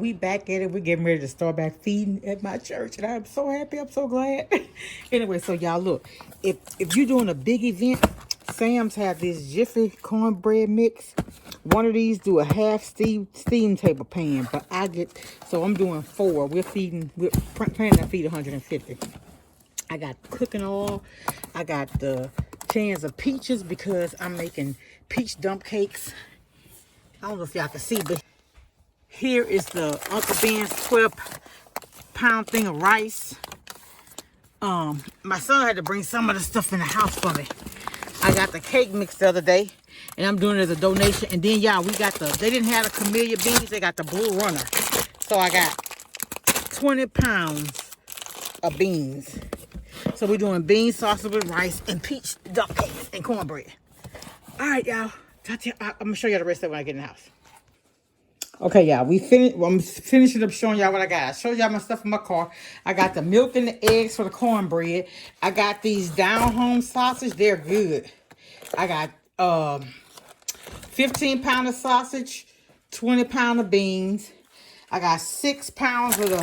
we back at it. We're getting ready to start back feeding at my church, and I'm so happy. I'm so glad. Anyway, so y'all look, if you're doing a big event, Sam's have this Jiffy cornbread mix. One of these do a half steam table pan, but I'm doing 4. We're planning to feed 150. I got cooking oil. I got the cans of peaches because I'm making peach dump cakes. I don't know if y'all can see, but here is the Uncle Ben's 12-pound thing of rice. My son had to bring some of the stuff in the house for me. I got the cake mix the other day, and I'm doing it as a donation. And then, y'all, they didn't have the camellia beans. They got the blue runner. So I got 20 pounds of beans. So we're doing bean sausage with rice and peach dump cakes and cornbread. All right, y'all. I'm going to show y'all the rest of it when I get in the house. Okay, y'all, I'm finishing up showing y'all what I got. I showed y'all my stuff in my car. I got the milk and the eggs for the cornbread. I got these down home sausage. They're good. I got 15 pound of sausage, 20 pound of beans. I got 6 pounds of the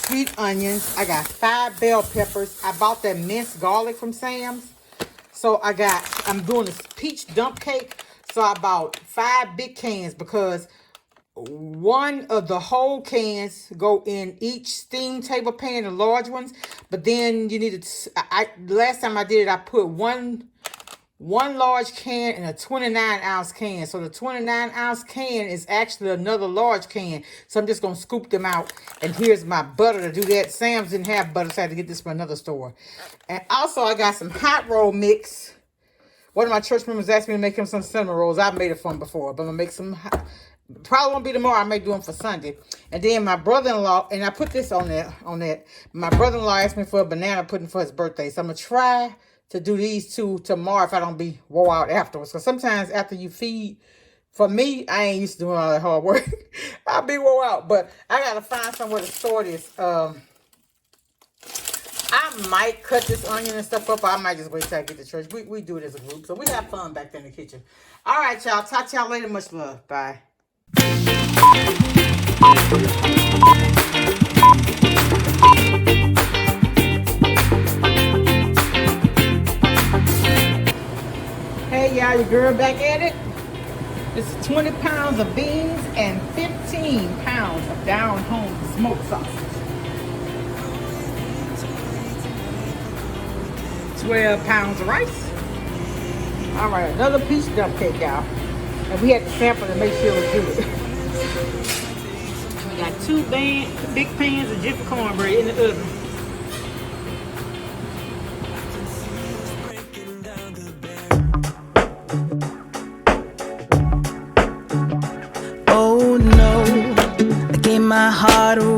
sweet onions. I got 5 bell peppers. I bought that minced garlic from Sam's. So I'm doing this peach dump cake. So I bought 5 big cans because one of the whole cans go in each steam table pan, the large ones. But then you need to, last time I did it, I put one large can in a 29-ounce can. So the 29-ounce can is actually another large can. So I'm just going to scoop them out. And here's my butter to do that. Sam's didn't have butter, so I had to get this from another store. And also I got some hot roll mix. One of my church members asked me to make him some cinnamon rolls. I've made it for him before, but I'm going to make some probably won't be tomorrow. I may do them for Sunday. And then my brother-in-law, and I put this on that. My brother-in-law asked me for a banana pudding for his birthday. So I'm going to try to do these 2 tomorrow if I don't be wore out afterwards. Because sometimes after you feed, for me, I ain't used to doing all that hard work. I'll be wore out. But I got to find somewhere to store this. I might cut this onion and stuff up, or I might just wait till I get to church. We do it as a group. So we have fun back there in the kitchen. All right, y'all. Talk to y'all later. Much love. Bye. Hey y'all, your girl back at it. This is 20 pounds of beans and 15 pounds of down home smoked sausage. 12 pounds of rice. All right, another peach dump cake, y'all. And we had to sample to make sure it was good. We got 2 big pans of Jiffy cornbread in the oven. Oh no, I gave my heart away.